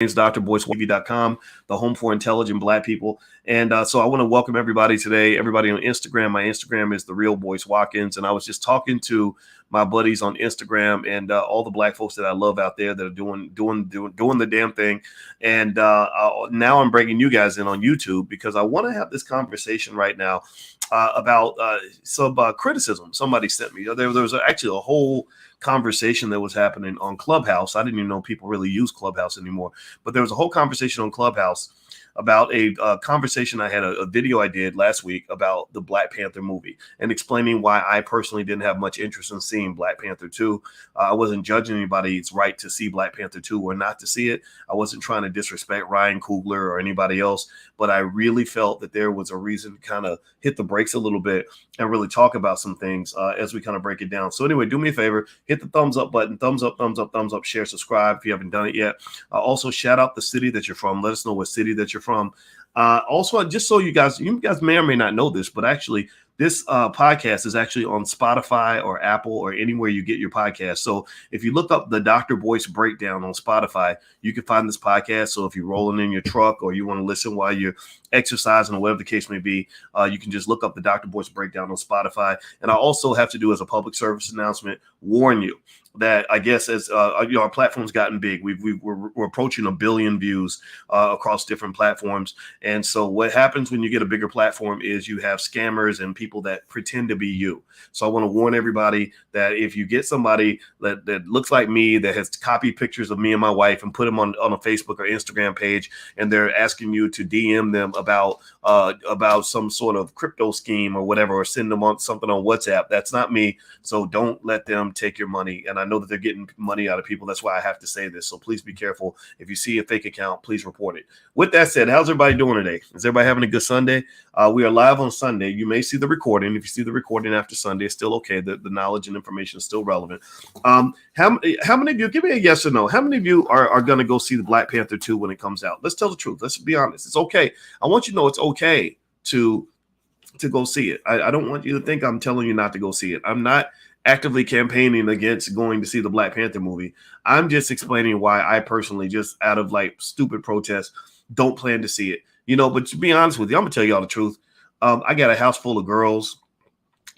name's Dr. Boyce.com, the home for intelligent Black people. And so I want to welcome everybody today, everybody on Instagram. My Instagram is The Real Boyce Watkins. And I was just talking to my buddies on Instagram and all the Black folks that I love out there that are doing the damn thing. And now I'm bringing you guys in on YouTube because I want to have this conversation right now about some criticism somebody sent me. There was actually a whole conversation that was happening on Clubhouse. I didn't even know people really use Clubhouse anymore, but there was a whole conversation on Clubhouse about a conversation I had, a video I did last week about the Black Panther movie and explaining why I personally didn't have much interest in seeing Black Panther 2. I wasn't judging anybody's right to see Black Panther 2 or not to see it. I wasn't trying to disrespect Ryan Coogler or anybody else, but I really felt that there was a reason to kind of hit the brakes a little bit and really talk about some things as we kind of break it down. So anyway, do me a favor, hit the thumbs up button, thumbs up, share, subscribe if you haven't done it yet. Also, shout out the city that you're from. Let us know what city that you're from. Also, just so you guys may or may not know this, but actually this podcast is actually on Spotify or Apple or anywhere you get your podcast. So if you look up the Dr. Boyce Breakdown on Spotify, you can find this podcast. So if you're rolling in your truck or you want to listen while you're exercising or whatever the case may be, you can just look up the Dr. Boyce Breakdown on Spotify. And I also have to do, as a public service announcement, warn you that I guess as our platform's gotten big, we're approaching 1 billion views across different platforms. And so what happens when you get a bigger platform is you have scammers and people that pretend to be you. So I want to warn everybody that if you get somebody that looks like me, that has copied pictures of me and my wife and put them on a Facebook or Instagram page, and they're asking you to DM them about some sort of crypto scheme or whatever, or send them on something on WhatsApp, that's not me. So don't let them take your money. And I know that they're getting money out of people. That's why I have to say this. So please be careful. If you see a fake account, please report it. With that said, how's everybody doing today? Is everybody having a good Sunday? We are live on Sunday. You may see the recording. If you see the recording after Sunday, it's still okay. The knowledge and information is still relevant. How many of you, give me a yes or no, how many of you are going to go see the Black Panther 2 when it comes out? Let's tell the truth. Let's be honest. It's okay. I want you to know it's okay to go see it. I don't want you to think I'm telling you not to go see it. I'm not actively campaigning against going to see the Black Panther movie. I'm just explaining why I personally, just out of like stupid protest, don't plan to see it. But to be honest with you, I'm gonna tell y'all the truth. I got a house full of girls,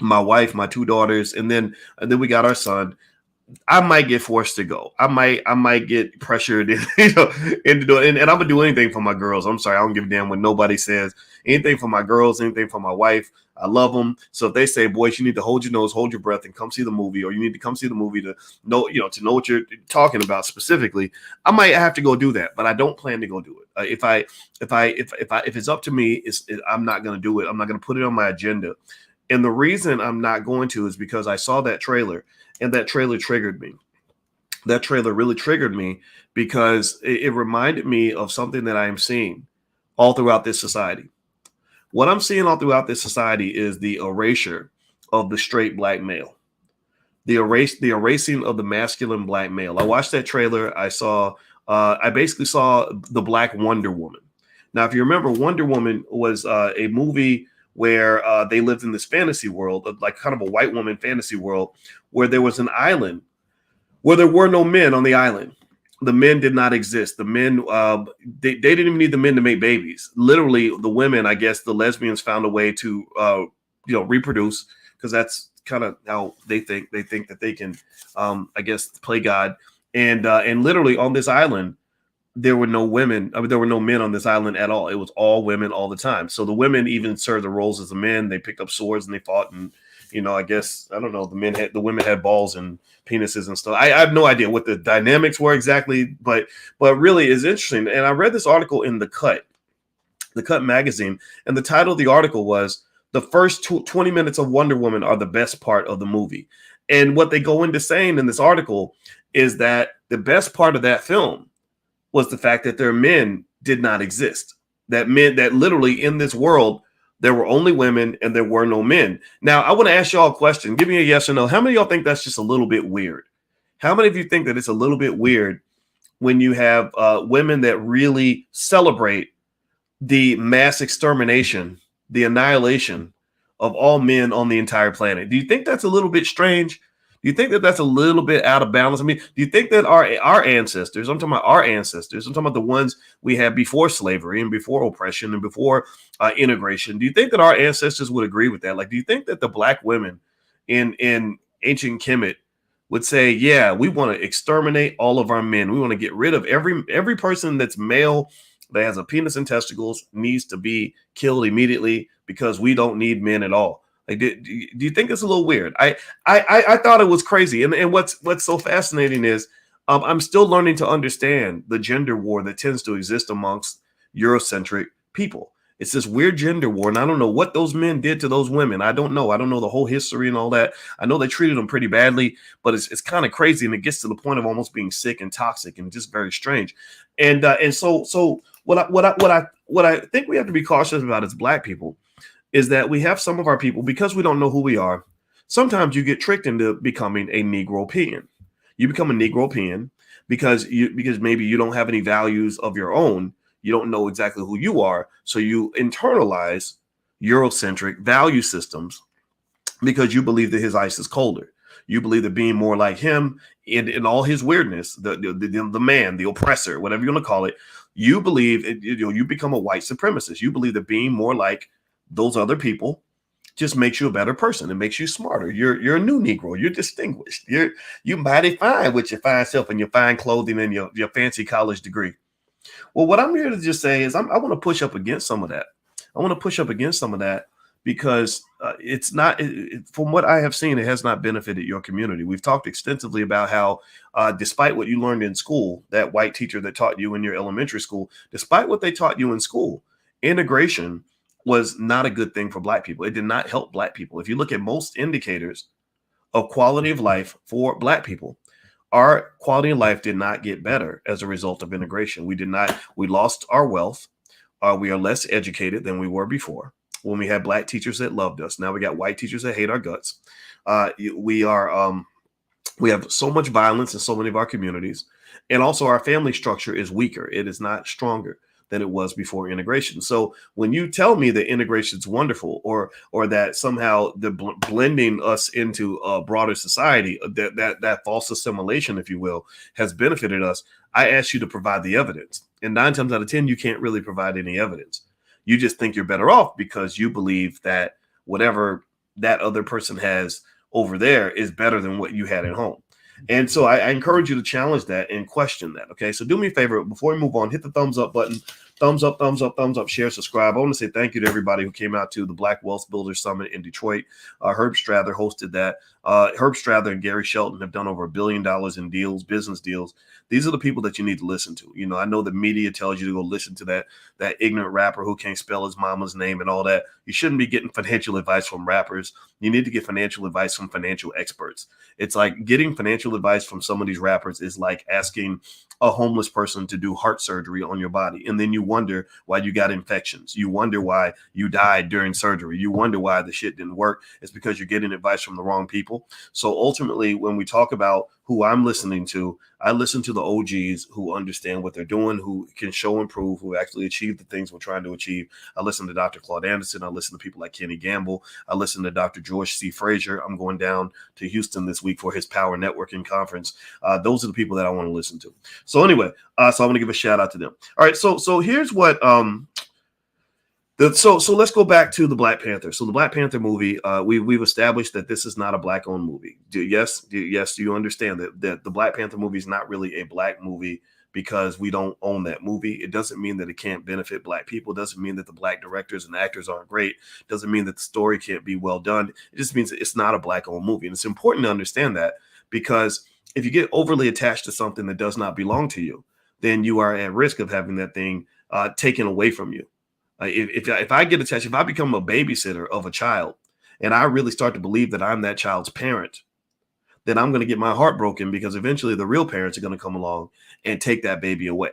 my wife, my 2 daughters, and then we got our son. I might get forced to go. I might get pressured, into doing, and I'm gonna do anything for my girls. I'm sorry, I don't give a damn what nobody says. Anything for my girls, anything for my wife. I love them. So if they say, "Boyce, you need to hold your nose, hold your breath, and come see the movie," or you need to come see the movie to know, to know what you're talking about specifically, I might have to go do that. But I don't plan to go do it. If it's up to me, I'm not gonna do it. I'm not gonna put it on my agenda. And the reason I'm not going to is because I saw that trailer. And that trailer triggered me. That trailer really triggered me because it reminded me of something that I am seeing all throughout this society. What I'm seeing all throughout this society is the erasure of the straight Black male, the erasing of the masculine Black male. I watched that trailer. I basically saw the Black Wonder Woman. Now, if you remember, Wonder Woman was a movie where they lived in this fantasy world, like kind of a white woman fantasy world, where there was an island where there were no men on the island. The men did not exist. The men, they didn't even need the men to make babies. Literally, the women, I guess the lesbians found a way to, reproduce, because that's kind of how they think. They think that they can, I guess, play God. And literally on this island, there were no women. I mean, there were no men on this island at all. It was all women all the time. So the women even served the roles as the men. They picked up swords and they fought. And, I guess, I don't know, the women had balls and penises and stuff. I have no idea what the dynamics were exactly, but really is interesting. And I read this article in The Cut magazine. And the title of the article was, "The first 20 minutes of Wonder Woman are the best part of the movie." And what they go into saying in this article is that the best part of that film was the fact that their men did not exist. That meant that literally in this world, there were only women and there were no men. Now, I want to ask y'all a question. Give me a yes or no. How many of y'all think that's just a little bit weird? How many of you think that it's a little bit weird when you have women that really celebrate the mass extermination, the annihilation of all men on the entire planet? Do you think that's a little bit strange? Do you think that that's a little bit out of balance? I mean, do you think that our ancestors, I'm talking about our ancestors, I'm talking about the ones we had before slavery and before oppression and before integration, do you think that our ancestors would agree with that? Like, do you think that the black women in ancient Kemet would say, yeah, we want to exterminate all of our men. We want to get rid of every person that's male that has a penis and testicles needs to be killed immediately because we don't need men at all. Like, do you think it's a little weird? I thought it was crazy. And what's so fascinating is I'm still learning to understand the gender war that tends to exist amongst Eurocentric people. It's this weird gender war, and I don't know what those men did to those women. I don't know. I don't know the whole history and all that. I know they treated them pretty badly, but it's kind of crazy, and it gets to the point of almost being sick and toxic and just very strange. And so what I think we have to be cautious about as Black people is that we have some of our people, because we don't know who we are. Sometimes you get tricked into becoming a Negropean. You become a Negropean because maybe you don't have any values of your own. You don't know exactly who you are. So you internalize Eurocentric value systems because you believe that his ice is colder. You believe that being more like him in all his weirdness, the man, the oppressor, whatever you want to call it, you believe you become a white supremacist. You believe that being more like those other people just makes you a better person. It makes you smarter. You're a new Negro. You're distinguished. You mighty fine with your fine self and your fine clothing and your fancy college degree. Well, what I'm here to just say is I want to push up against some of that. I want to push up against some of that because it's not, from what I have seen, it has not benefited your community. We've talked extensively about how, despite what you learned in school, that white teacher that taught you in your elementary school, despite what they taught you in school, integration was not a good thing for Black people. It did not help Black people. If you look at most indicators of quality of life for Black people, our quality of life did not get better as a result of integration. We lost our wealth. We are less educated than we were before when we had Black teachers that loved us. Now we got white teachers that hate our guts. We have so much violence in so many of our communities. And also our family structure is weaker. It is not stronger than it was before integration. So when you tell me that integration is wonderful, or that somehow the blending us into a broader society, that false assimilation, if you will, has benefited us, I ask you to provide the evidence. And 9 times out of 10, you can't really provide any evidence. You just think you're better off because you believe that whatever that other person has over there is better than what you had at home. And so I encourage you to challenge that and question that. Okay. So do me a favor before we move on, hit the thumbs up button, thumbs up, share, subscribe. I want to say thank you to everybody who came out to the Black Wealth Builders Summit in Detroit. Herb Strather hosted that. Herb Strather and Gary Shelton have done over $1 billion in deals, business deals. These are the people that you need to listen to. You know, I know the media tells you to go listen to that ignorant rapper who can't spell his mama's name and all that. You shouldn't be getting financial advice from rappers. You need to get financial advice from financial experts. It's like getting financial advice from some of these rappers is like asking a homeless person to do heart surgery on your body. And then you wonder why you got infections. You wonder why you died during surgery. You wonder why the shit didn't work. It's because you're getting advice from the wrong people. So ultimately, when we talk about who I'm listening to, I listen to the OGs who understand what they're doing, who can show and prove, who actually achieve the things we're trying to achieve. I listen to Dr. Claude Anderson. I listen to people like Kenny Gamble. I listen to Dr. George C. Frazier. I'm going down to Houston this week for his Power Networking Conference. Those are the people that I want to listen to. So anyway, so I want to give a shout out to them. All right, so here's what so let's go back to the Black Panther. So the Black Panther movie, we've established that this is not a Black-owned movie. Do you understand that the Black Panther movie is not really a Black movie because we don't own that movie? It doesn't mean that it can't benefit Black people. It doesn't mean that the Black directors and actors aren't great. It doesn't mean that the story can't be well done. It just means that it's not a Black-owned movie. And it's important to understand that, because if you get overly attached to something that does not belong to you, then you are at risk of having that thing taken away from you. If I get attached, if I become a babysitter of a child and I really start to believe that I'm that child's parent, then I'm going to get my heart broken, because eventually the real parents are going to come along and take that baby away.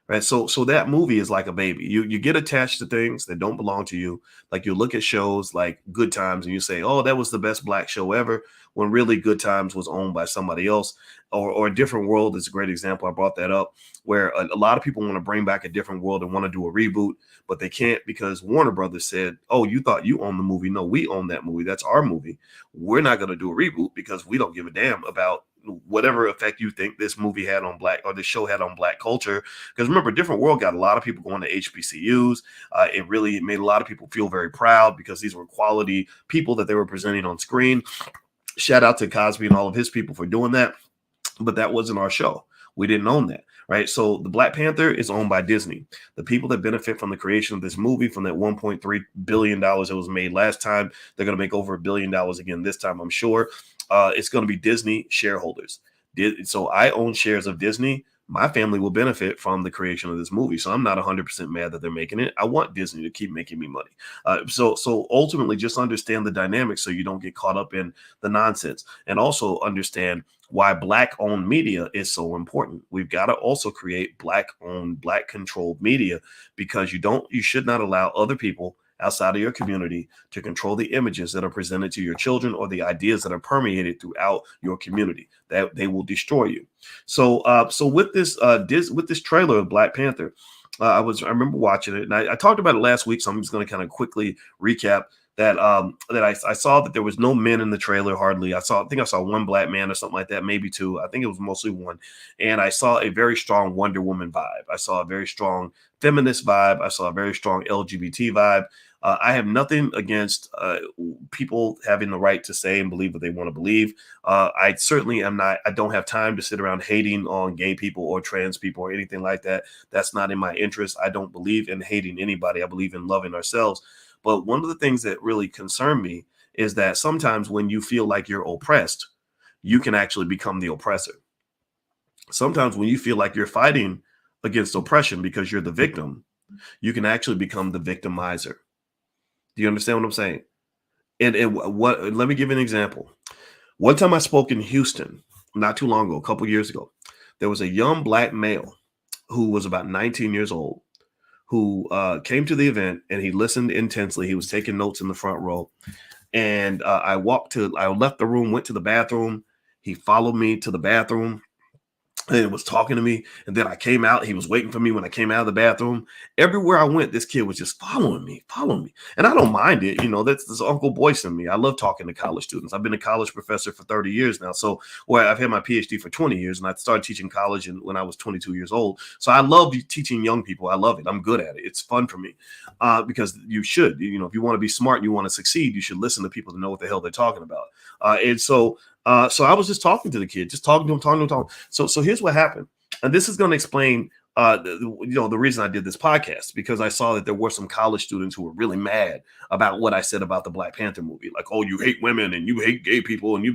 right? So that movie is like a baby. You get attached to things that don't belong to you. Like you look at shows like Good Times and you say, "Oh, that was the best black show ever," when really Good Times was owned by somebody else. Or A Different World is a great example. I brought that up, where a lot of people want to bring back A Different World and want to do a reboot, but they can't because Warner Brothers said, "Oh, you thought you owned the movie? No, we own that movie. That's our movie. We're not going to do a reboot because we don't give a damn about whatever effect you think this movie had on black or this show had on black culture." Because remember, Different World got a lot of people going to HBCUs. It made a lot of people feel very proud because these were quality people that they were presenting on screen. Shout out to Cosby and all of his people for doing that. But that wasn't our show. We didn't own that, right? So the Black Panther is owned by Disney. The people that benefit from the creation of this movie, from that $1.3 billion that was made last time, they're going to make over $1 billion again this time, I'm sure. It's going to be Disney shareholders. So I own shares of Disney. My family will benefit from the creation of this movie. So I'm not 100% mad that they're making it. I want Disney to keep making me money. So ultimately, just understand the dynamics so you don't get caught up in the nonsense, and also understand why black-owned media is so important. We've got to also create black-owned, black-controlled media, because you should not allow other people outside of your community to control the images that are presented to your children or the ideas that are permeated throughout your community. That they will destroy you. So with this trailer of Black Panther, I remember watching it, and I talked about it last week, so I'm just going to kind of quickly recap that I saw that there was no men in the trailer hardly. I think I saw one black man or something like that, maybe two. I think it was mostly one. And I saw a very strong Wonder Woman vibe. I saw a very strong feminist vibe. I saw a very strong LGBT vibe. I have nothing against people having the right to say and believe what they want to believe. I certainly am not. I don't have time to sit around hating on gay people or trans people or anything like that. That's not in my interest. I don't believe in hating anybody. I believe in loving ourselves. But one of the things that really concern me is that sometimes when you feel like you're oppressed, you can actually become the oppressor. Sometimes when you feel like you're fighting against oppression because you're the victim, you can actually become the victimizer. Do you understand what I'm saying? And let me give you an example. One time I spoke in Houston, not too long ago, a couple years ago. There was a young black male who was about 19 years old, who came to the event, and he listened intensely. He was taking notes in the front row. And I left the room, went to the bathroom. He followed me to the bathroom and was talking to me. And then I came out. He was waiting for me when I came out of the bathroom. Everywhere I went, this kid was just following me. And I don't mind it. That's Uncle Boyce in me. I love talking to college students. I've been a college professor for 30 years now. So, I've had my PhD for 20 years, and I started teaching college when I was 22 years old. So I love teaching young people. I love it. I'm good at it. It's fun for me because you should. If you want to be smart and you want to succeed, you should listen to people to know what the hell they're talking about. So I was just talking to the kid, just talking to him. So here's what happened. And this is going to explain, the reason I did this podcast, because I saw that there were some college students who were really mad about what I said about the Black Panther movie. Like, oh, you hate women and you hate gay people and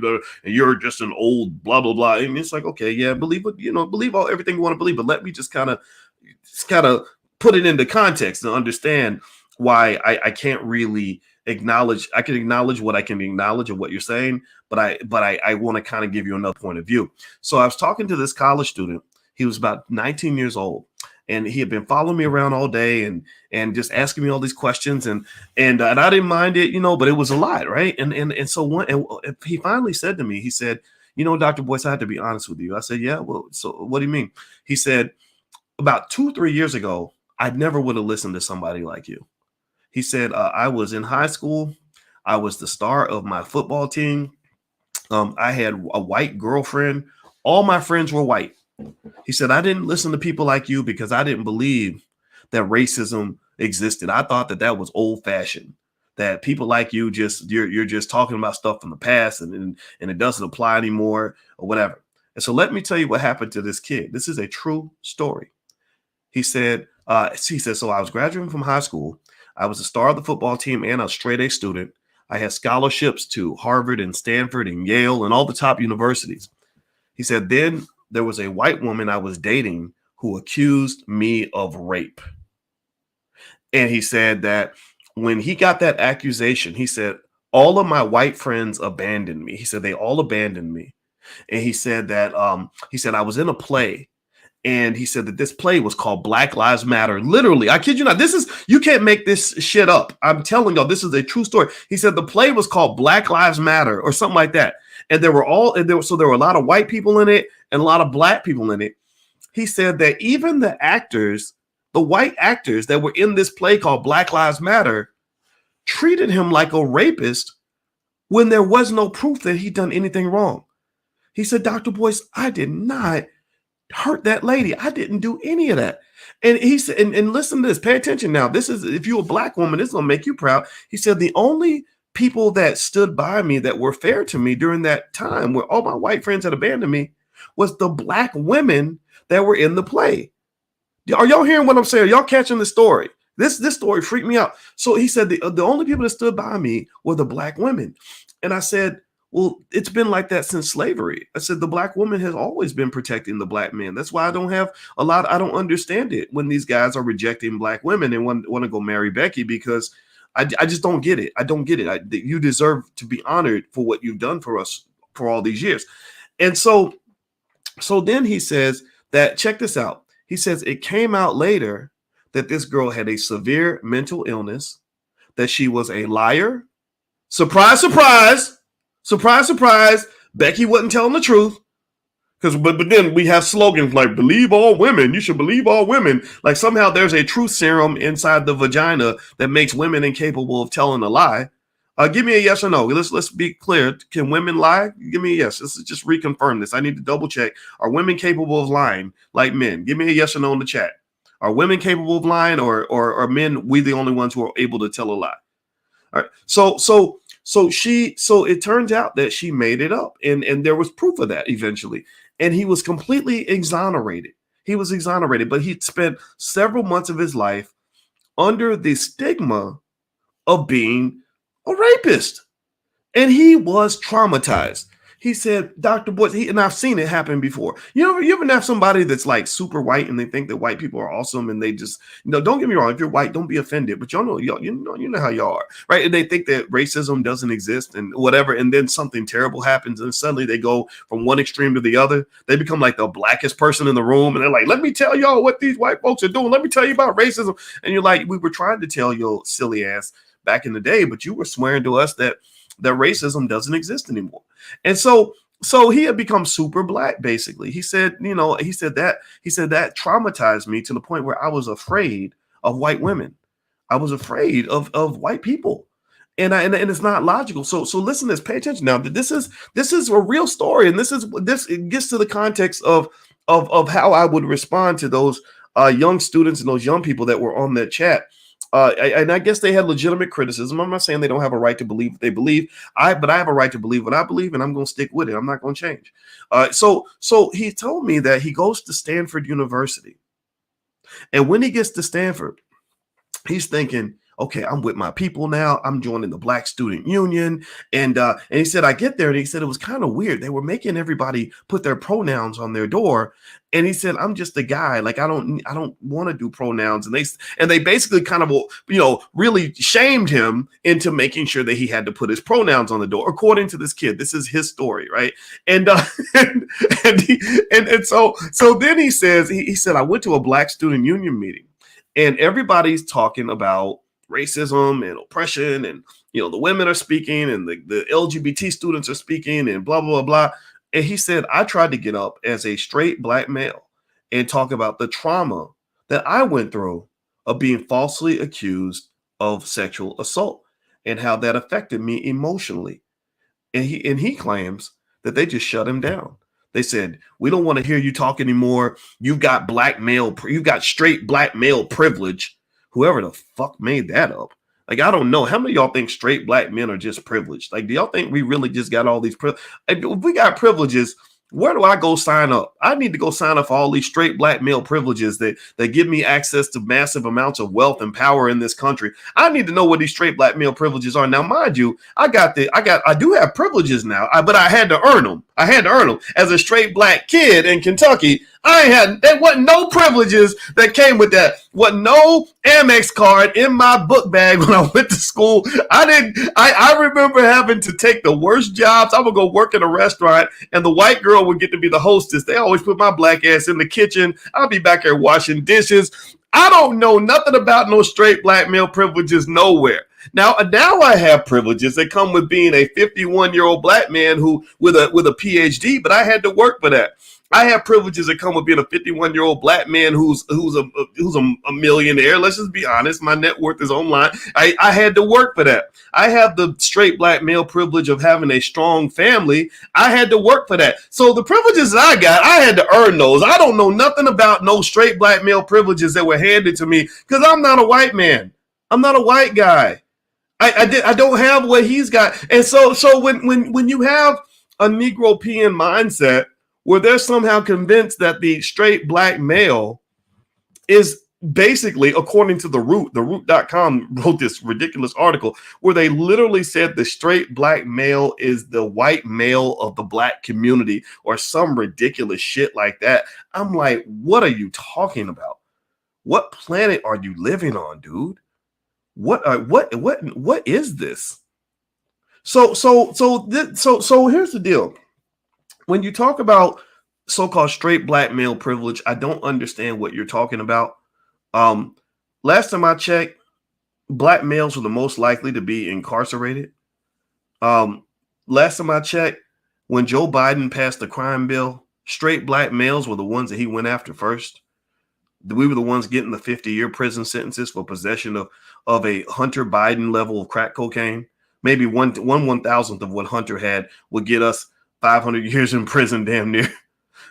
you're just an old blah, blah, blah. And it's like, okay, yeah, believe everything you want to believe. But let me just kind of put it into context and understand why I can't really acknowledge. I can acknowledge what I can acknowledge of what you're saying, but I want to kind of give you another point of view. So I was talking to this college student. He was about 19 years old, and he had been following me around all day and just asking me all these questions, and I didn't mind it, but it was a lot, right? And so he finally said to me, he said, Dr. Boyce, I have to be honest with you. I said, yeah, well, so what do you mean? He said, about 2-3 years ago, I never would have listened to somebody like you. He said, I was in high school. I was the star of my football team. I had a white girlfriend. All my friends were white. He said, I didn't listen to people like you because I didn't believe that racism existed. I thought that was old fashioned, that people like you you're just talking about stuff from the past and it doesn't apply anymore or whatever. And so let me tell you what happened to this kid. This is a true story. He said, so I was graduating from high school. I was a star of the football team and a straight A student. I had scholarships to Harvard and Stanford and Yale and all the top universities. He said, then there was a white woman I was dating who accused me of rape. And he said that when he got that accusation, he said, all of my white friends abandoned me. He said, they all abandoned me. And he said that I was in a play, And he said that this play was called Black Lives Matter. Literally, I kid you not. You can't make this shit up. I'm telling y'all, this is a true story. He said the play was called Black Lives Matter or something like that. And there were a lot of white people in it and a lot of black people in it. He said that even the white actors that were in this play called Black Lives Matter treated him like a rapist when there was no proof that he'd done anything wrong. He said, Dr. Boyce, I did not hurt that lady. I didn't do any of that. And he said, and listen to this, pay attention now. This is, if you're a black woman, this is gonna make you proud. He said, the only people that stood by me that were fair to me during that time where all my white friends had abandoned me was the black women that were in the play. Are y'all hearing what I'm saying? Are y'all catching the story? This story freaked me out. So he said the only people that stood by me were the black women. And I said, well, it's been like that since slavery. I said, the black woman has always been protecting the black man. That's why I don't understand it when these guys are rejecting black women and want to go marry Becky, because I just don't get it. I don't get it. You deserve to be honored for what you've done for us for all these years. And so then he says that, check this out. He says it came out later that this girl had a severe mental illness, that she was a liar. Surprise, surprise. Surprise, surprise, Becky wasn't telling the truth. But then we have slogans like believe all women. You should believe all women. Like somehow there's a truth serum inside the vagina that makes women incapable of telling a lie. Give me a yes or no. Let's be clear. Can women lie? Give me a yes. Let's just reconfirm this. I need to double check. Are women capable of lying like men? Give me a yes or no in the chat. Are women capable of lying, or are men, we the only ones who are able to tell a lie? All right. So it turns out that she made it up, and there was proof of that eventually. And he was completely exonerated. He was exonerated, but he'd spent several months of his life under the stigma of being a rapist. And he was traumatized. He said, Dr. Boyce, and I've seen it happen before. You ever have somebody that's like super white and they think that white people are awesome, and they just, don't get me wrong, if you're white, don't be offended, but you know how y'all are, right? And they think that racism doesn't exist and whatever, and then something terrible happens and suddenly they go from one extreme to the other. They become like the blackest person in the room, and they're like, let me tell y'all what these white folks are doing. Let me tell you about racism. And you're like, we were trying to tell your silly ass back in the day, but you were swearing to us that racism doesn't exist anymore. And so he had become super black, basically. He said that traumatized me to the point where I was afraid of white women. I was afraid of white people. And it's not logical. So listen to this, pay attention now. This is a real story, and it gets to the context of how I would respond to those young students and those young people that were on that chat. And I guess they had legitimate criticism. I'm not saying they don't have a right to believe what they believe. But I have a right to believe what I believe, and I'm going to stick with it. I'm not going to change. So he told me that he goes to Stanford University. And when he gets to Stanford, he's thinking, okay, I'm with my people now. I'm joining the Black Student Union. And he said, I get there, and he said it was kind of weird. They were making everybody put their pronouns on their door. And he said, I'm just a guy. Like, I don't want to do pronouns. And they basically kind of, really shamed him into making sure that he had to put his pronouns on the door, according to this kid. This is his story, right? And so then he says, he said, I went to a Black Student Union meeting, and everybody's talking about racism and oppression, and the women are speaking, and the LGBT students are speaking, and blah, blah, blah. And he said, I tried to get up as a straight Black male and talk about the trauma that I went through of being falsely accused of sexual assault and how that affected me emotionally. And he claims that they just shut him down. They said, we don't want to hear you talk anymore. You've got straight Black male privilege. Whoever the fuck made that up. Like, I don't know. How many of y'all think straight Black men are just privileged? Like, do y'all think we really just got all these privileges? If we got privileges, where do I go sign up? I need to go sign up for all these straight Black male privileges that give me access to massive amounts of wealth and power in this country. I need to know what these straight Black male privileges are. Now, mind you, I do have privileges now, but I had to earn them. I had to earn them. As a straight black kid in Kentucky, there wasn't no privileges that came with that. Wasn't no Amex card in my book bag when I went to school. I remember having to take the worst jobs. I would go work in a restaurant and the white girl would get to be the hostess. They always put my black ass in the kitchen. I'll be back there washing dishes. I don't know nothing about no straight black male privileges nowhere. Now I have privileges that come with being a 51-year-old black man who with a PhD, but I had to work for that. I have privileges that come with being a 51-year-old black man who's a millionaire. Let's just be honest. My net worth is online. I had to work for that. I have the straight black male privilege of having a strong family. I had to work for that. So the privileges I got, I had to earn those. I don't know nothing about no straight black male privileges that were handed to me because I'm not a white man. I'm not a white guy. I don't have what he's got. And so when you have a Negropean mindset where they're somehow convinced that the straight black male is basically, according to the root.com wrote this ridiculous article where they literally said the straight black male is the white male of the black community or some ridiculous shit like that. I'm like, what are you talking about? What planet are you living on, dude? What is this? So here's the deal. When you talk about so-called straight black male privilege, I don't understand what you're talking about. Last time I checked, black males were the most likely to be incarcerated. Last time I checked, when Joe Biden passed the crime bill, straight black males were the ones that he went after first. We were the ones getting the 50-year prison sentences for possession of a Hunter Biden level of crack cocaine. Maybe one 1,000th of what Hunter had would get us 500 years in prison, damn near.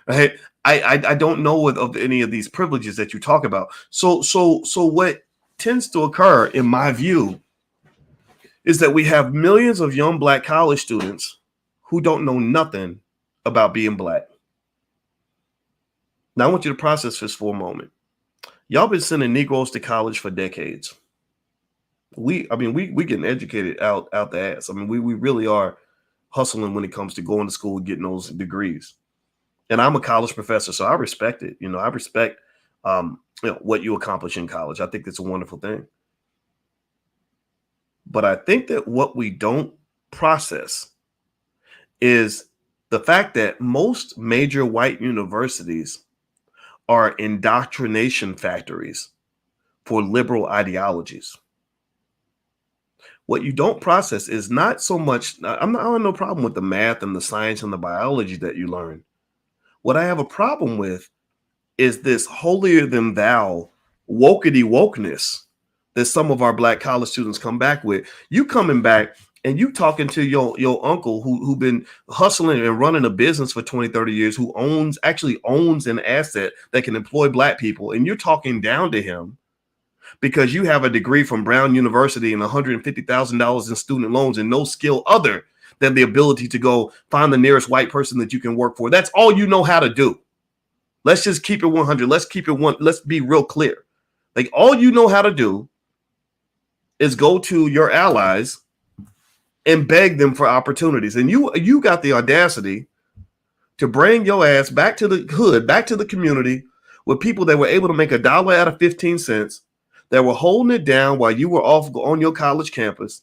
Right? I don't know of any of these privileges that you talk about. So what tends to occur, in my view, is that we have millions of young black college students who don't know nothing about being black. Now I want you to process this for a moment. Y'all been sending Negroes to college for decades. We getting educated out the ass. I mean, we really are hustling when it comes to going to school and getting those degrees. And I'm a college professor, so I respect it. I respect what you accomplish in college. I think it's a wonderful thing. But I think that what we don't process is the fact that most major white universities are indoctrination factories for liberal ideologies. What you don't process is not so much, I have no problem with the math and the science and the biology that you learn. What I have a problem with is this holier than thou wokeness that some of our black college students come back with. You coming back and you talking to your uncle who been hustling and running a business for 20, 30 years, who actually owns an asset that can employ black people. And you're talking down to him because you have a degree from Brown University and $150,000 in student loans and no skill other than the ability to go find the nearest white person that you can work for. That's all you know how to do. Let's just keep it 100. Let's be real clear. Like, all you know how to do is go to your allies and beg them for opportunities. And you got the audacity to bring your ass back to the hood, back to the community with people that were able to make $1 out of 15 cents, that were holding it down while you were off on your college campus,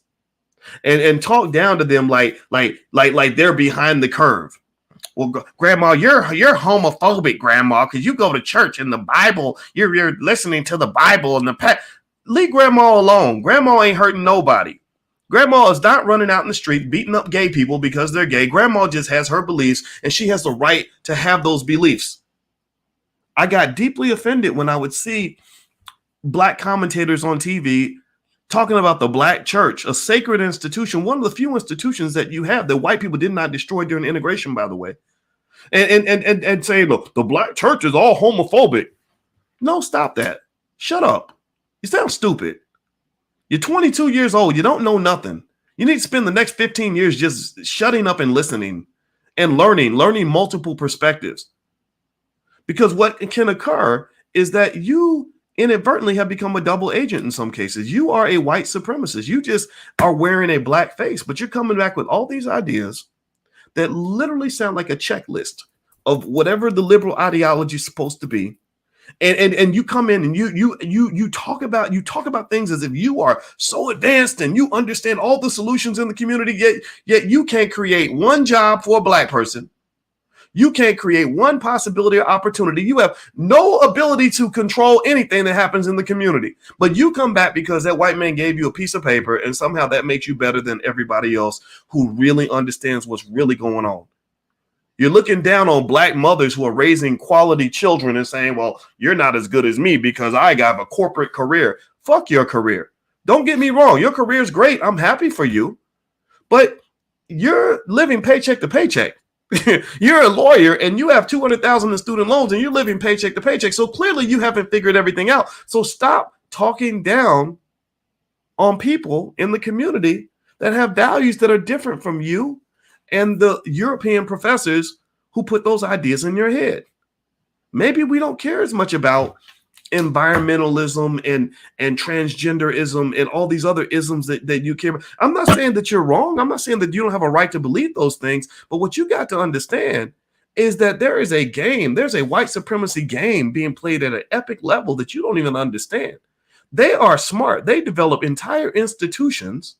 and talk down to them like they're behind the curve. Well, Grandma, you're homophobic, Grandma, because you go to church and the Bible, you're listening to the Bible and leave Grandma alone. Grandma ain't hurting nobody. Grandma is not running out in the street beating up gay people because they're gay. Grandma just has her beliefs, and she has the right to have those beliefs. I got deeply offended when I would see black commentators on TV talking about the black church, a sacred institution, one of the few institutions that you have that white people did not destroy during integration, by the way, and saying, look, the black church is all homophobic. No, stop that. Shut up. You sound stupid. You're 22 years old. You don't know nothing. You need to spend the next 15 years just shutting up and listening and learning multiple perspectives. Because what can occur is that you inadvertently have become a double agent in some cases. You are a white supremacist. You just are wearing a black face, but you're coming back with all these ideas that literally sound like a checklist of whatever the liberal ideology is supposed to be. And you come in and you talk about things as if you are so advanced and you understand all the solutions in the community, yet you can't create one job for a black person. You can't create one possibility or opportunity. You have no ability to control anything that happens in the community. But you come back because that white man gave you a piece of paper, and somehow that makes you better than everybody else who really understands what's really going on. You're looking down on black mothers who are raising quality children and saying, well, you're not as good as me because I got a corporate career. Fuck your career. Don't get me wrong. Your career is great. I'm happy for you. But you're living paycheck to paycheck. You're a lawyer and you have 200,000 in student loans and you're living paycheck to paycheck. So clearly you haven't figured everything out. So stop talking down on people in the community that have values that are different from you and the European professors who put those ideas in your head. Maybe we don't care as much about environmentalism and transgenderism and all these other isms that you care about. I'm not saying that you're wrong. I'm not saying that you don't have a right to believe those things. But what you got to understand is that there is a game. There's a white supremacy game being played at an epic level that you don't even understand. They are smart. They develop entire institutions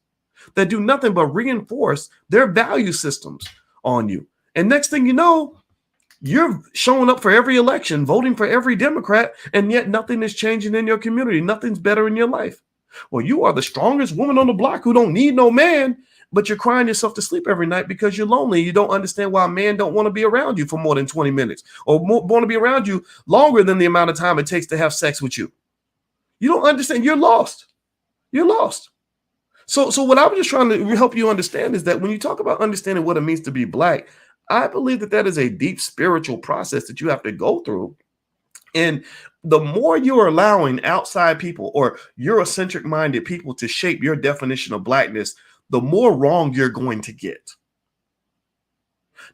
that do nothing but reinforce their value systems on you. And next thing you know, you're showing up for every election, voting for every Democrat, and yet nothing is changing in your community. Nothing's better in your life. Well, you are the strongest woman on the block who don't need no man, but you're crying yourself to sleep every night because you're lonely. You don't understand why a man don't want to be around you for more than 20 minutes or want to be around you longer than the amount of time it takes to have sex with you. You don't understand. You're lost. You're lost. So what I was just trying to help you understand is that when you talk about understanding what it means to be black, I believe that is a deep spiritual process that you have to go through. And the more you're allowing outside people or Eurocentric minded people to shape your definition of blackness, the more wrong you're going to get.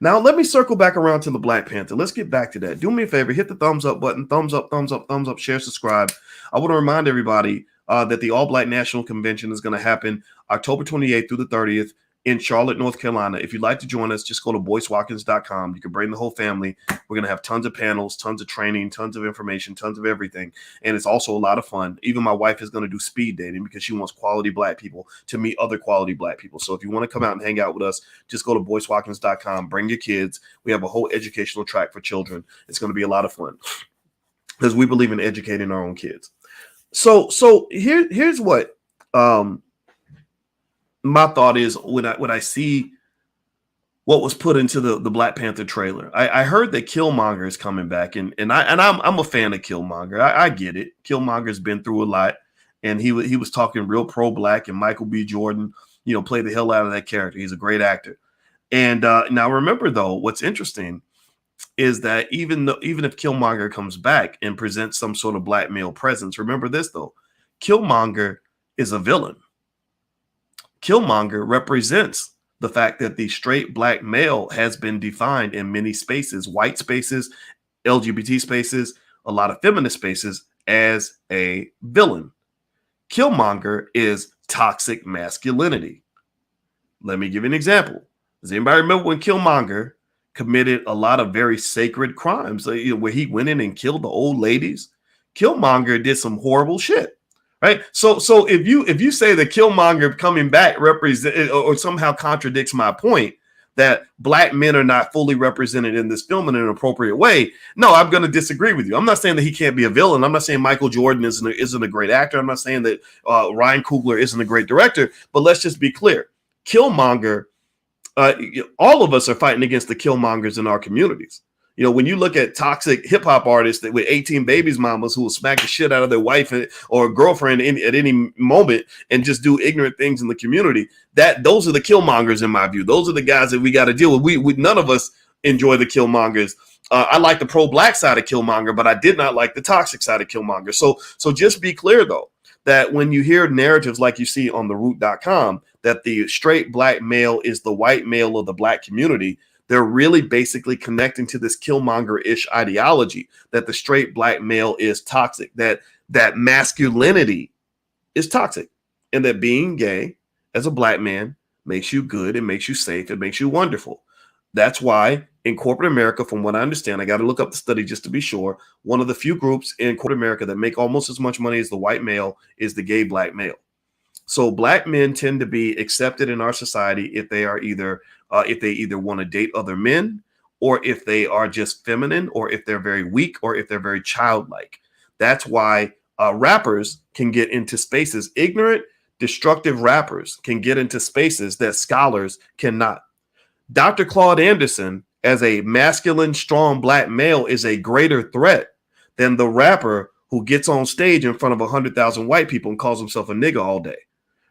Now, let me circle back around to the Black Panther. Let's get back to that. Do me a favor, hit the thumbs up button, thumbs up, share, subscribe. I want to remind everybody that the All Black National Convention is going to happen October 28th through the 30th in Charlotte, North Carolina. If you'd like to join us, just go to boycewatkins.com. You can bring the whole family. We're going to have tons of panels, tons of training, tons of information, tons of everything. And it's also a lot of fun. Even my wife is going to do speed dating because she wants quality black people to meet other quality black people. So if you want to come out and hang out with us, just go to boycewatkins.com. Bring your kids. We have a whole educational track for children. It's going to be a lot of fun because we believe in educating our own kids. So here's what my thought is when I see what was put into the Black Panther trailer. I heard that Killmonger is coming back, and I'm a fan of Killmonger. I get it. Killmonger's been through a lot, and he was talking real pro-black, and Michael B. Jordan, played the hell out of that character. He's a great actor. And now remember though, what's interesting is that even if Killmonger comes back and presents some sort of black male presence, remember this though, Killmonger is a villain. Killmonger represents the fact that the straight black male has been defined in many spaces, white spaces, LGBT spaces, a lot of feminist spaces, as a villain. Killmonger is toxic masculinity. Let me give you an example. Does anybody remember when Killmonger committed a lot of very sacred crimes, where he went in and killed the old ladies? Killmonger did some horrible shit, right? So if you say that Killmonger coming back represent or somehow contradicts my point that black men are not fully represented in this film in an appropriate way, no, I'm going to disagree with you. I'm not saying that he can't be a villain. I'm not saying Michael Jordan isn't a great actor. I'm not saying that Ryan Coogler isn't a great director. But let's just be clear: Killmonger. All of us are fighting against the Killmongers in our communities. When you look at toxic hip hop artists with 18 babies mamas who will smack the shit out of their wife or girlfriend at any moment and just do ignorant things in the community, those are the Killmongers in my view. Those are the guys that we got to deal with. We none of us enjoy the Killmongers. I like the pro-black side of Killmonger, but I did not like the toxic side of Killmonger. So just be clear though, that when you hear narratives like you see on theroot.com, that the straight black male is the white male of the black community, they're really basically connecting to this Killmonger-ish ideology that the straight black male is toxic, that masculinity is toxic, and that being gay as a black man makes you good, it makes you safe, it makes you wonderful. That's why in corporate America, from what I understand, I got to look up the study just to be sure. One of the few groups in corporate America that make almost as much money as the white male is the gay black male. So black men tend to be accepted in our society if they are either if they either want to date other men, or if they are just feminine, or if they're very weak, or if they're very childlike. That's why rappers can get into spaces. Ignorant, destructive rappers can get into spaces that scholars cannot. Dr. Claude Anderson, as a masculine, strong black male, is a greater threat than the rapper who gets on stage in front of 100,000 white people and calls himself a nigga all day,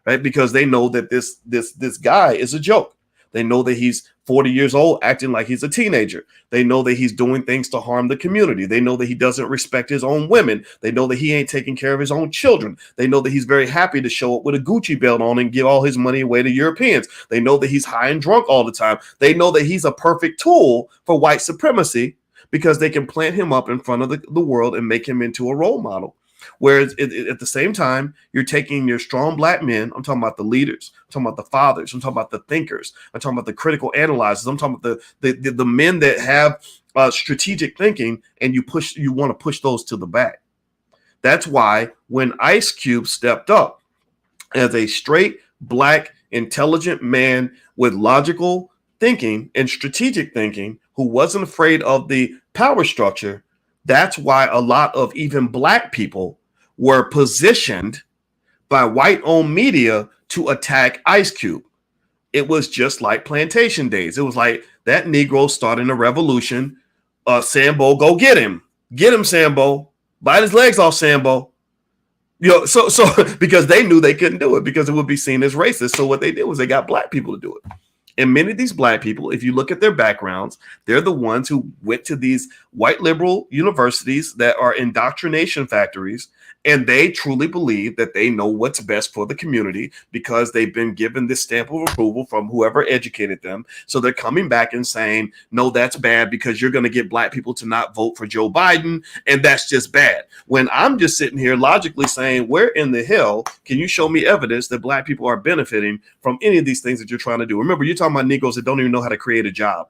right? Because they know that this guy is a joke. They know that he's 40 years old acting like he's a teenager. They know that he's doing things to harm the community. They know that he doesn't respect his own women. They know that he ain't taking care of his own children. They know that he's very happy to show up with a Gucci belt on and give all his money away to Europeans. They know that he's high and drunk all the time. They know that he's a perfect tool for white supremacy because they can plant him up in front of the world and make him into a role model. Whereas at the same time, you're taking your strong black men. I'm talking about the leaders. I'm talking about the fathers. I'm talking about the thinkers. I'm talking about the critical analyzers. I'm talking about the men that have strategic thinking, and you want to push those to the back. That's why when Ice Cube stepped up as a straight black intelligent man with logical thinking and strategic thinking, who wasn't afraid of the power structure, that's why a lot of even black people were positioned by white-owned media to attack Ice Cube. It was just like plantation days. It was like that Negro starting a revolution. Sambo, go get him. Get him, Sambo. Bite his legs off, Sambo. So because they knew they couldn't do it because it would be seen as racist. So what they did was they got black people to do it. And many of these black people, if you look at their backgrounds, they're the ones who went to these white liberal universities that are indoctrination factories, and they truly believe that they know what's best for the community because they've been given this stamp of approval from whoever educated them. So they're coming back and saying, no, that's bad because you're going to get black people to not vote for Joe Biden, and that's just bad. When I'm just sitting here logically saying, where in the hell can you show me evidence that black people are benefiting from any of these things that you're trying to do? Remember, you're talking about Negroes that don't even know how to create a job,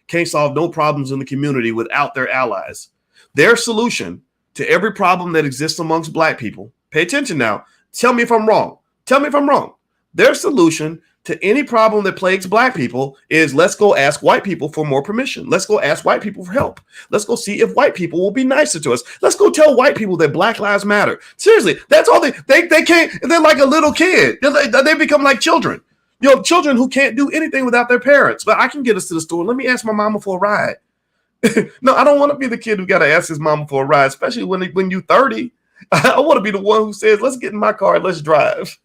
can't solve no problems in the community without their allies. Their solution to every problem that exists amongst black people, pay attention now, tell me if I'm wrong. Tell me if I'm wrong. Their solution to any problem that plagues black people is let's go ask white people for more permission. Let's go ask white people for help. Let's go see if white people will be nicer to us. Let's go tell white people that Black Lives Matter. Seriously, that's all they can't. They're like a little kid. They become like children. Children who can't do anything without their parents. But I can get us to the store. Let me ask my mama for a ride. No, I don't want to be the kid who got to ask his mama for a ride, especially when you're 30. I want to be the one who says, let's get in my car and let's drive.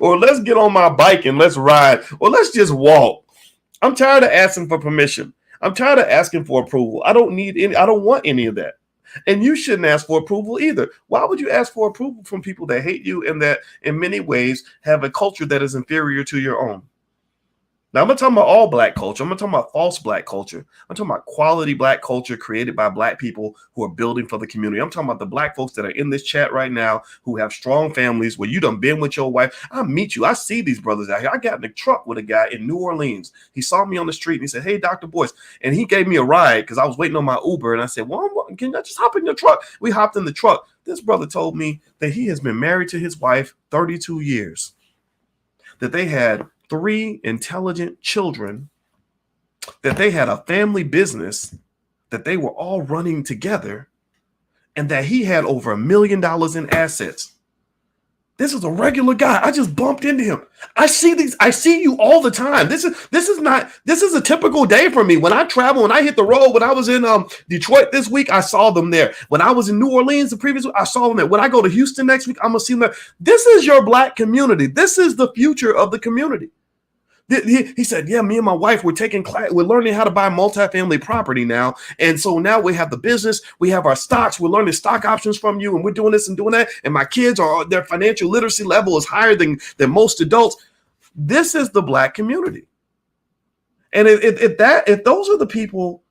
or let's get on my bike and let's ride. Or let's just walk. I'm tired of asking for permission. I'm tired of asking for approval. I don't want any of that. And you shouldn't ask for approval either. Why would you ask for approval from people that hate you and that in many ways have a culture that is inferior to your own? Now, I'm not talking about all black culture. I'm not talking about false black culture. I'm talking about quality black culture created by black people who are building for the community. I'm talking about the black folks that are in this chat right now who have strong families where you done been with your wife. I meet you. I see these brothers out here. I got in the truck with a guy in New Orleans. He saw me on the street and he said, hey, Dr. Boyce. And he gave me a ride because I was waiting on my Uber. And I said, well, can I just hop in your truck? We hopped in the truck. This brother told me that he has been married to his wife 32 years, that they had 3 intelligent children, that they had a family business, that they were all running together, and that he had over $1 million in assets. This is a regular guy. I just bumped into him. I see you all the time. This is a typical day for me. When I travel, when I hit the road, when I was in Detroit this week, I saw them there. When I was in New Orleans the previous week, I saw them there. When I go to Houston next week, I'm gonna see them there. This is your black community. This is the future of the community. He said, yeah, me and my wife, we're taking class. We're learning how to buy multifamily property now. And so now we have the business. We have our stocks. We're learning stock options from you. And we're doing this and doing that. And my kids their financial literacy level is higher than most adults. This is the black community. And if those are the people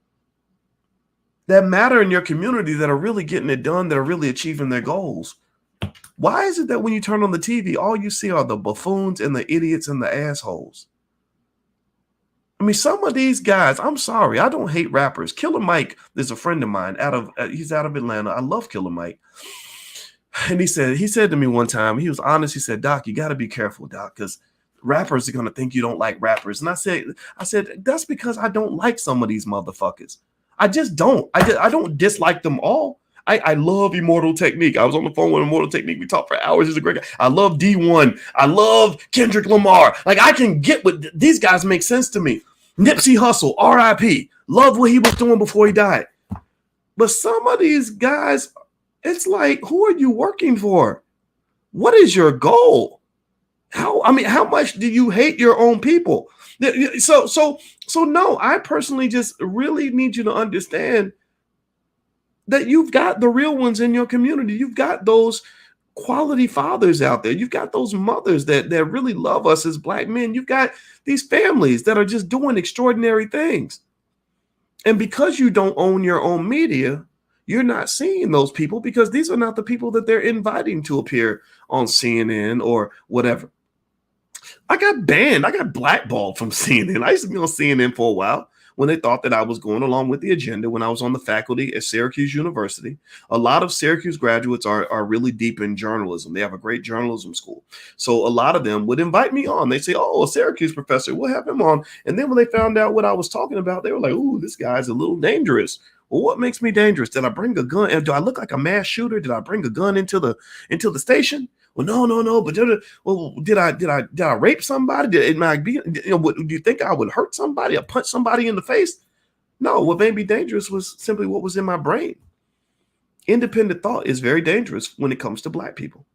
that matter in your community that are really getting it done, that are really achieving their goals, why is it that when you turn on the TV, all you see are the buffoons and the idiots and the assholes? I mean, some of these guys, I'm sorry, I don't hate rappers. Killer Mike is a friend of mine he's out of Atlanta. I love Killer Mike. And he said to me one time, he was honest. He said, Doc, you got to be careful, Doc, because rappers are going to think you don't like rappers. And I said, that's because I don't like some of these motherfuckers. I just don't. I don't dislike them all. I love Immortal Technique. I was on the phone with Immortal Technique. We talked for hours. He's a great guy. I love D1. I love Kendrick Lamar. Like, I can get what these guys make sense to me. Nipsey Hussle, R.I.P. Love what he was doing before he died. But some of these guys, it's like, who are you working for? What is your goal? How much do you hate your own people? So no, I personally just really need you to understand that you've got the real ones in your community. You've got those quality fathers out there. You've got those mothers that really love us as Black men. You've got these families that are just doing extraordinary things. And because you don't own your own media, you're not seeing those people because these are not the people that they're inviting to appear on CNN or whatever. I got banned. I got blackballed from CNN. I used to be on CNN for a while when they thought that I was going along with the agenda when I was on the faculty at Syracuse University. A lot of Syracuse graduates are really deep in journalism. They have a great journalism school. So a lot of them would invite me on. They say, oh, a Syracuse professor, we'll have him on. And then when they found out what I was talking about, they were like, ooh, this guy's a little dangerous. Well, what makes me dangerous? Did I bring a gun? And do I look like a mass shooter? Did I bring a gun into the station? Well, no. But did I rape somebody? Do you think I would hurt somebody or punch somebody in the face? No. What made me dangerous was simply what was in my brain. Independent thought is very dangerous when it comes to Black people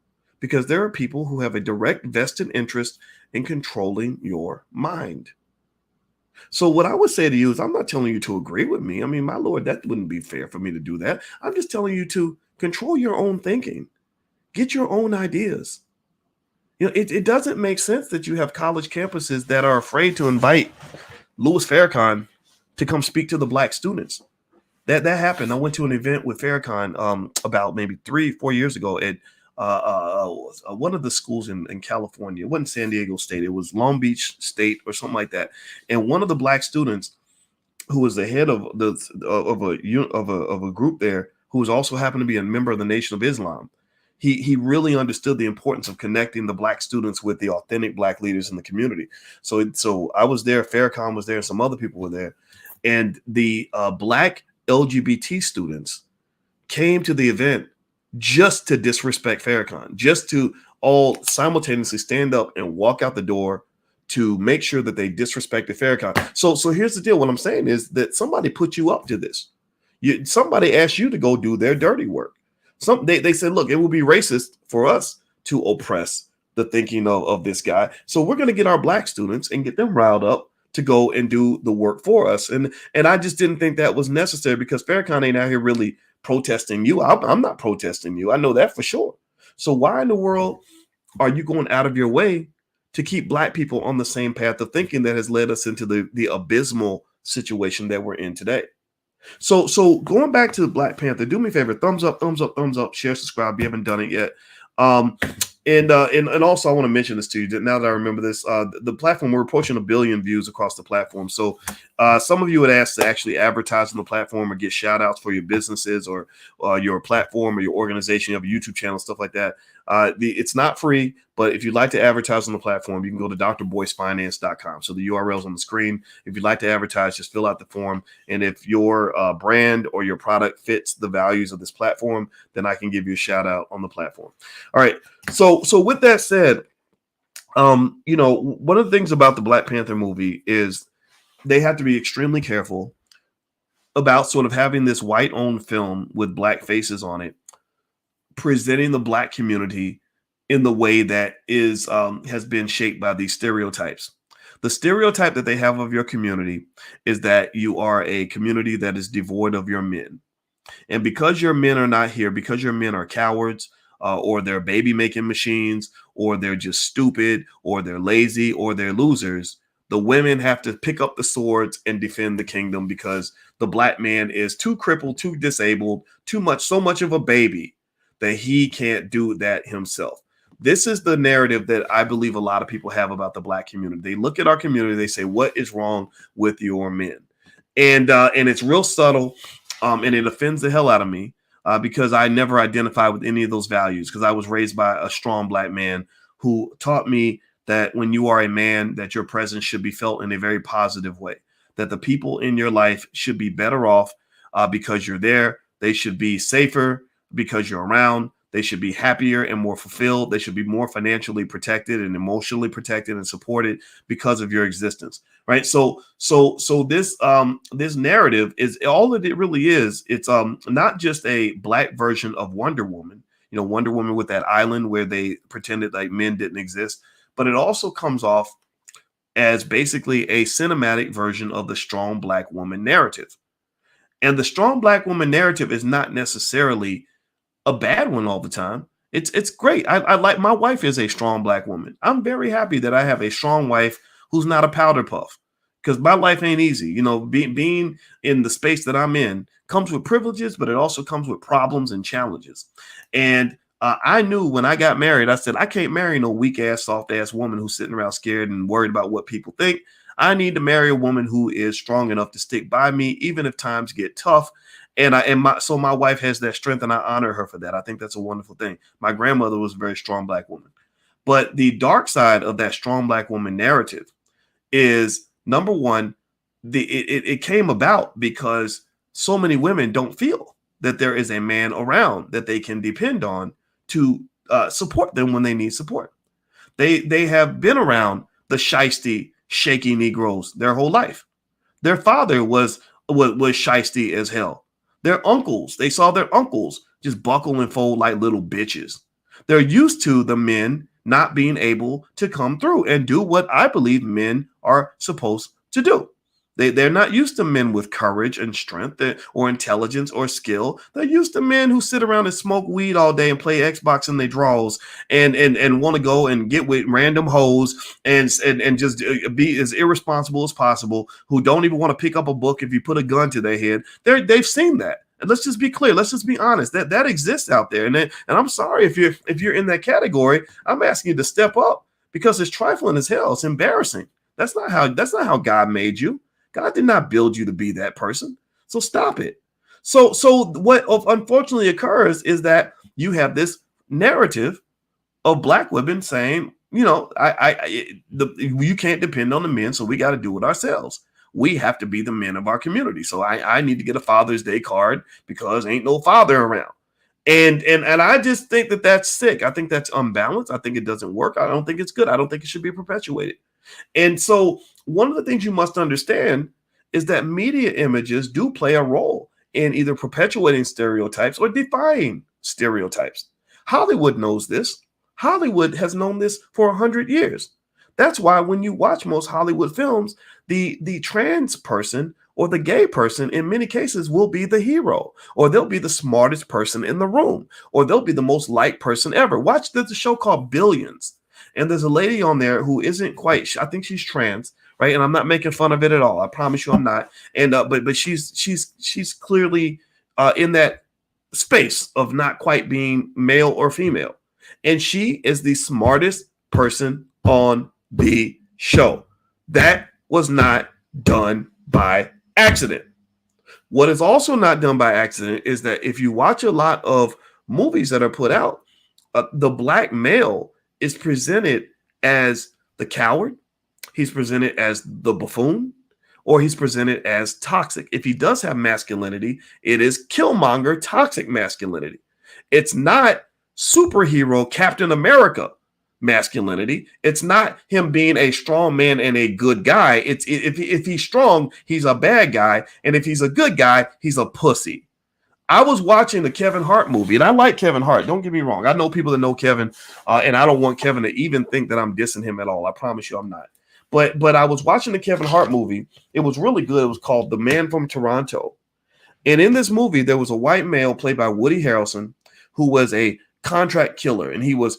because there are people who have a direct vested interest in controlling your mind. So what I would say to you is I'm not telling you to agree with me. I mean, my Lord, that wouldn't be fair for me to do that. I'm just telling you to control your own thinking. Get your own ideas. You know, it doesn't make sense that you have college campuses that are afraid to invite Louis Farrakhan to come speak to the Black students. That happened. I went to an event with Farrakhan about maybe 3-4 years ago at one of the schools in California. It wasn't San Diego State. It was Long Beach State or something like that. And one of the Black students who was the head of a group there, who was also happened to be a member of the Nation of Islam, he really understood the importance of connecting the Black students with the authentic Black leaders in the community. So I was there, Farrakhan was there, and some other people were there. And the Black LGBT students came to the event just to disrespect Farrakhan, just to all simultaneously stand up and walk out the door to make sure that they disrespected Farrakhan. So here's the deal. What I'm saying is that somebody put you up to this. Somebody asked you to go do their dirty work. They said, look, it will be racist for us to oppress the thinking of this guy. So we're going to get our Black students and get them riled up to go and do the work for us. And I just didn't think that was necessary because Farrakhan ain't out here really protesting you. I'm not protesting you. I know that for sure. So why in the world are you going out of your way to keep Black people on the same path of thinking that has led us into the abysmal situation that we're in today? So going back to Black Panther, do me a favor, thumbs up, share, subscribe if you haven't done it yet. And also I want to mention this to you now that I remember this, the platform, we're approaching 1 billion views across the platform. So some of you would ask to actually advertise on the platform or get shout outs for your businesses or your platform or your organization. You have a YouTube channel, stuff like that. It's not free, but if you'd like to advertise on the platform, you can go to drboycefinance.com. So the URL is on the screen. If you'd like to advertise, just fill out the form. And if your brand or your product fits the values of this platform, then I can give you a shout out on the platform. All right. So with that said, one of the things about the Black Panther movie is they have to be extremely careful about sort of having this white-owned film with Black faces on it, presenting the Black community in the way that is has been shaped by these stereotypes. The stereotype that they have of your community is that you are a community that is devoid of your men. And because your men are not here, because your men are cowards, or they're baby making machines, or they're just stupid, or they're lazy, or they're losers, the women have to pick up the swords and defend the kingdom because the Black man is too crippled, too disabled, so much of a baby that he can't do that himself. This is the narrative that I believe a lot of people have about the Black community. They look at our community, they say, what is wrong with your men? And it's real subtle, and it offends the hell out of me, because I never identified with any of those values, because I was raised by a strong Black man who taught me that when you are a man, that your presence should be felt in a very positive way, that the people in your life should be better off because you're there. They should be safer because you're around. They should be happier and more fulfilled. They should be more financially protected and emotionally protected and supported because of your existence, right? So this narrative is all that it really is. It's not just a Black version of Wonder Woman, Wonder Woman with that island where they pretended like men didn't exist, but it also comes off as basically a cinematic version of the strong Black woman narrative. And the strong Black woman narrative is not necessarily a bad one all the time. It's great. I like, my wife is a strong Black woman. I'm very happy that I have a strong wife who's not a powder puff, because my life ain't easy. Being in the space that I'm in comes with privileges, but it also comes with problems and challenges. And I knew when I got married, I said, I can't marry no weak ass, soft ass woman who's sitting around scared and worried about what people think. I need to marry a woman who is strong enough to stick by me, even if times get tough. So my wife has that strength, and I honor her for that. I think that's a wonderful thing. My grandmother was a very strong Black woman. But the dark side of that strong Black woman narrative is, number one, it came about because so many women don't feel that there is a man around that they can depend on to support them when they need support. They have been around the shiesty, shaky Negroes their whole life. Their father was shiesty as hell. Their uncles, they saw their uncles just buckle and fold like little bitches. They're used to the men not being able to come through and do what I believe men are supposed to do. They're not used to men with courage and strength or intelligence or skill. They're used to men who sit around and smoke weed all day and play Xbox in their drawers and want to go and get with random hoes and just be as irresponsible as possible, who don't even want to pick up a book if you put a gun to their head. They've seen that. And let's just be clear. Let's just be honest. That exists out there. And I'm sorry if you're in that category. I'm asking you to step up, because it's trifling as hell. It's embarrassing. That's not how God made you. God did not build you to be that person. So stop it. So what unfortunately occurs is that you have this narrative of Black women saying, you can't depend on the men, so we got to do it ourselves. We have to be the men of our community. So I need to get a Father's Day card because ain't no father around. And I just think that that's sick. I think that's unbalanced. I think it doesn't work. I don't think it's good. I don't think it should be perpetuated. And so one of the things you must understand is that media images do play a role in either perpetuating stereotypes or defying stereotypes. Hollywood knows this. Hollywood has known this for 100 years. That's why when you watch most Hollywood films, the trans person or the gay person in many cases will be the hero, or they'll be the smartest person in the room, or they'll be the most liked person ever. Watch, there's a show called Billions. And there's a lady on there who isn't quite, I think she's trans, right? And I'm not making fun of it at all. I promise you I'm not. And but she's clearly in that space of not quite being male or female. And she is the smartest person on the show. That was not done by accident. What is also not done by accident is that if you watch a lot of movies that are put out, the Black male is presented as the coward, he's presented as the buffoon, or he's presented as toxic. If he does have masculinity, it is Killmonger toxic masculinity. It's not superhero Captain America masculinity. It's not him being a strong man and a good guy. It's if he's strong, he's a bad guy, and if he's a good guy, he's a pussy. I was watching the Kevin Hart movie, and I like Kevin Hart. Don't get me wrong. I know people that know Kevin, and I don't want Kevin to even think that I'm dissing him at all. I promise you I'm not. But I was watching the Kevin Hart movie. It was really good. It was called The Man from Toronto. And in this movie, there was a white male played by Woody Harrelson who was a contract killer, and he was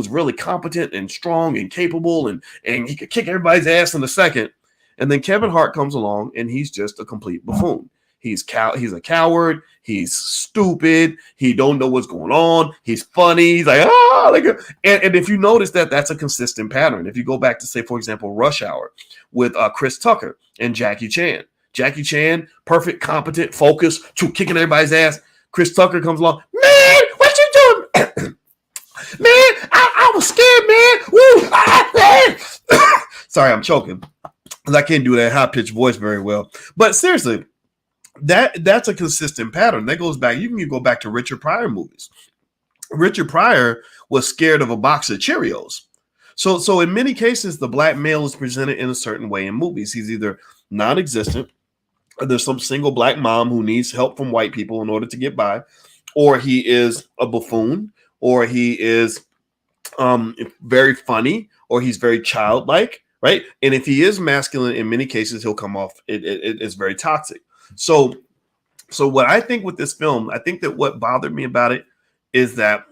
really competent and strong and capable, and he could kick everybody's ass in a second. And then Kevin Hart comes along, and he's just a complete buffoon. He's a coward. He's stupid. He don't know what's going on. He's funny. He's like, and if you notice that, that's a consistent pattern. If you go back to, say, for example, Rush Hour with Chris Tucker and Jackie Chan. Jackie Chan, perfect, competent, focused, kicking everybody's ass. Chris Tucker comes along, man, what you doing? Man, I was scared, man. Woo! Sorry, I'm choking because I can't do that high-pitched voice very well. But seriously, that's a consistent pattern. That goes back. You can go back to Richard Pryor movies. Richard Pryor was scared of a box of Cheerios. So in many cases, the black male is presented in a certain way in movies. He's either non-existent, or there's some single black mom who needs help from white people in order to get by, or he is a buffoon, or he is very funny, or he's very childlike, right? And if he is masculine, in many cases, he'll come off it's very toxic. So what I think with this film, I think that what bothered me about it is that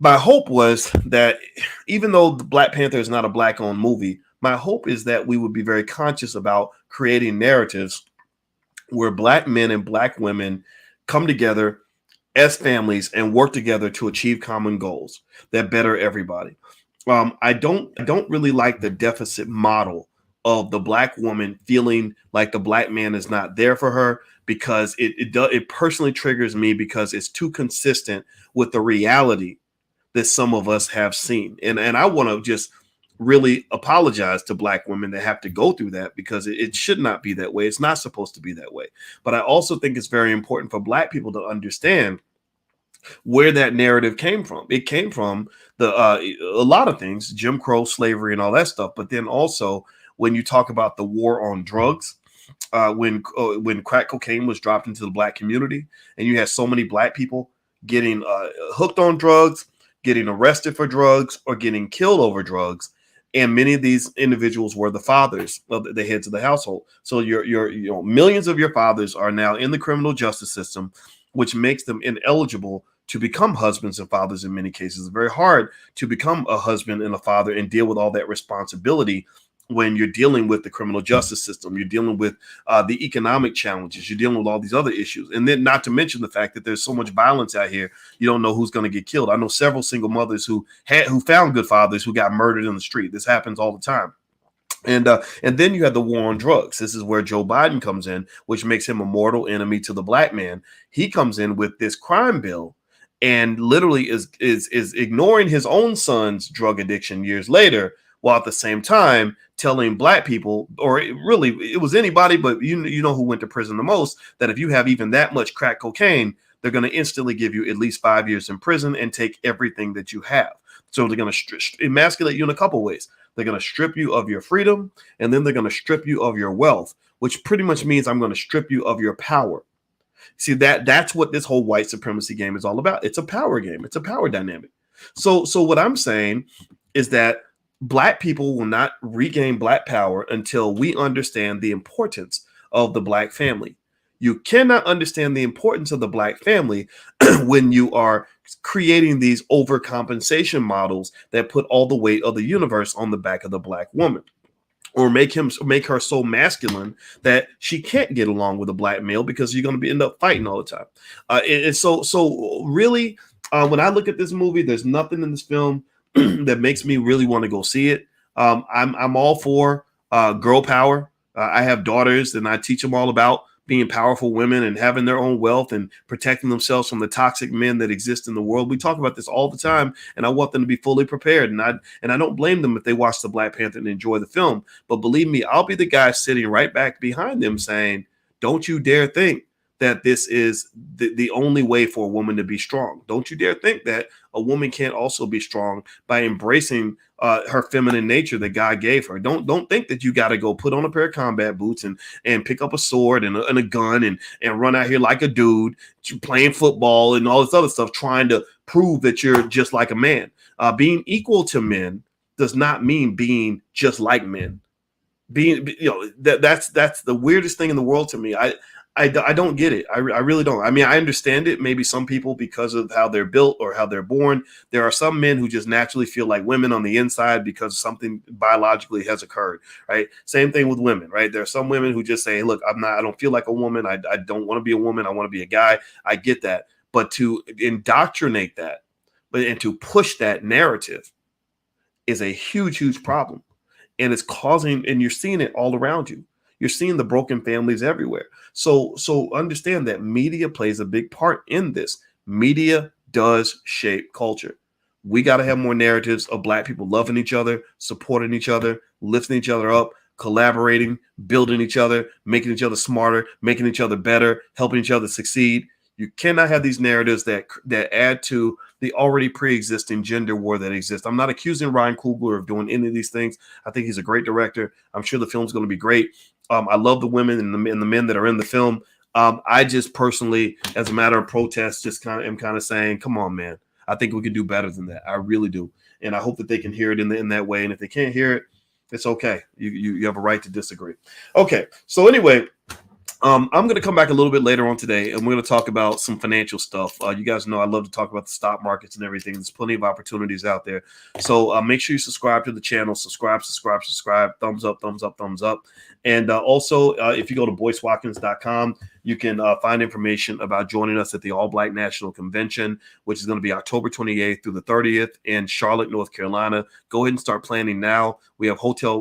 my hope was that even though the Black Panther is not a black-owned movie, my hope is that we would be very conscious about creating narratives where black men and black women come together as families and work together to achieve common goals that better everybody. I don't really like the deficit model of the black woman feeling like the black man is not there for her, because it personally triggers me because it's too consistent with the reality that some of us have seen. And I want to just really apologize to black women that have to go through that, because it should not be that way. It's not supposed to be that way. But I also think it's very important for black people to understand where that narrative came from. It came from a lot of things, Jim Crow, slavery, and all that stuff. But then also when you talk about the war on drugs, when crack cocaine was dropped into the black community, and you had so many black people getting hooked on drugs, getting arrested for drugs, or getting killed over drugs. And many of these individuals were the fathers, the heads of the household. So your millions of your fathers are now in the criminal justice system, which makes them ineligible to become husbands and fathers in many cases. It's very hard to become a husband and a father and deal with all that responsibility when you're dealing with the criminal justice system. You're dealing with the economic challenges. You're dealing with all these other issues. And then not to mention the fact that there's so much violence out here, you don't know who's going to get killed. I know several single mothers who found good fathers who got murdered in the street. This happens all the time. And then you have the war on drugs. This is where Joe Biden comes in, which makes him a mortal enemy to the black man. He comes in with this crime bill and literally is ignoring his own son's drug addiction years later, while at the same time telling black people, or it was anybody, but you know who went to prison the most, that if you have even that much crack cocaine, they're going to instantly give you at least 5 years in prison and take everything that you have. So they're going to emasculate you in a couple ways. They're going to strip you of your freedom, and then they're going to strip you of your wealth, which pretty much means I'm going to strip you of your power. See, that's what this whole white supremacy game is all about. It's a power game. It's a power dynamic. So what I'm saying is that black people will not regain black power until we understand the importance of the black family. You cannot understand the importance of the black family when you are creating these overcompensation models that put all the weight of the universe on the back of the black woman, or make her so masculine that she can't get along with a black male, because you're going to end up fighting all the time. And so really, when I look at this movie, there's nothing in this film that makes me really want to go see it. I'm all for girl power. I have daughters, and I teach them all about being powerful women and having their own wealth and protecting themselves from the toxic men that exist in the world. We talk about this all the time, and I want them to be fully prepared. And I don't blame them if they watch the Black Panther and enjoy the film. But believe me, I'll be the guy sitting right back behind them saying, don't you dare think that this is the only way for a woman to be strong. Don't you dare think that a woman can't also be strong by embracing her feminine nature that God gave her. Don't think that you got to go put on a pair of combat boots and pick up a sword and a gun and run out here like a dude playing football and all this other stuff, trying to prove that you're just like a man. Being equal to men does not mean being just like men. That's the weirdest thing in the world to me. I don't get it. I really don't. I mean, I understand it. Maybe some people, because of how they're built or how they're born, there are some men who just naturally feel like women on the inside because something biologically has occurred, right? Same thing with women, right? There are some women who just say, look, I don't feel like a woman. I don't want to be a woman. I want to be a guy. I get that. But to indoctrinate that, and to push that narrative is a huge, huge problem. And it's causing, and you're seeing it all around you. You're seeing the broken families everywhere. So understand that media plays a big part in this. Media does shape culture. We got to have more narratives of Black people loving each other, supporting each other, lifting each other up, collaborating, building each other, making each other smarter, making each other better, helping each other succeed. You cannot have these narratives that add to the already pre-existing gender war that exists. I'm not accusing Ryan Coogler of doing any of these things. I think he's a great director. I'm sure the film's going to be great. I love the women and the men that are in the film. I just personally, as a matter of protest, just am kind of saying, come on, man. I think we can do better than that. I really do. And I hope that they can hear it in that way. And if they can't hear it, it's okay. You have a right to disagree. Okay. So anyway, I'm going to come back a little bit later on today, and we're going to talk about some financial stuff. You guys know I love to talk about the stock markets and everything. There's plenty of opportunities out there. So make sure you subscribe to the channel. Subscribe. Thumbs up. And also, if you go to BoyceWatkins.com, you can find information about joining us at the All Black National Convention, which is going to be October 28th through the 30th in Charlotte, North Carolina. Go ahead and start planning now. We have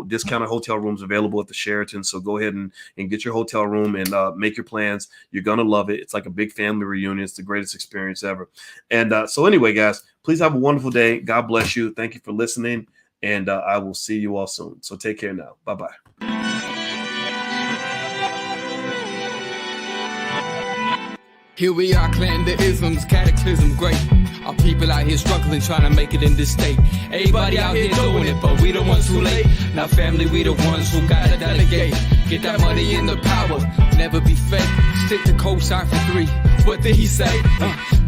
discounted hotel rooms available at the Sheraton. So go ahead and get your hotel room and make your plans. You're going to love it. It's like a big family reunion. It's the greatest experience ever. And so anyway, guys, please have a wonderful day. God bless you. Thank you for listening. And I will see you all soon. So take care now. Bye-bye. Here we are, clan the isms, cataclysm great. Our people out here struggling, trying to make it in this state. Everybody out here doing it, but we the ones too late. Now family, we the ones who gotta delegate. Get that money in the power, never be fake. Stick to cosign for 3. What did he say?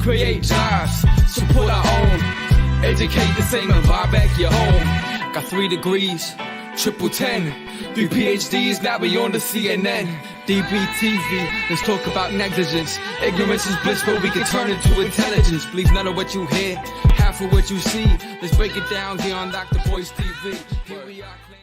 Create jobs, support our own. Educate the same and buy back your home. Got 3 degrees, triple 10. 3 PhDs, now we on the CNN. DBTV, let's talk about negligence. Ignorance is bliss, but we can turn it to intelligence. Believe none of what you hear, half of what you see. Let's break it down here on Dr. Boyce TV. Here we are.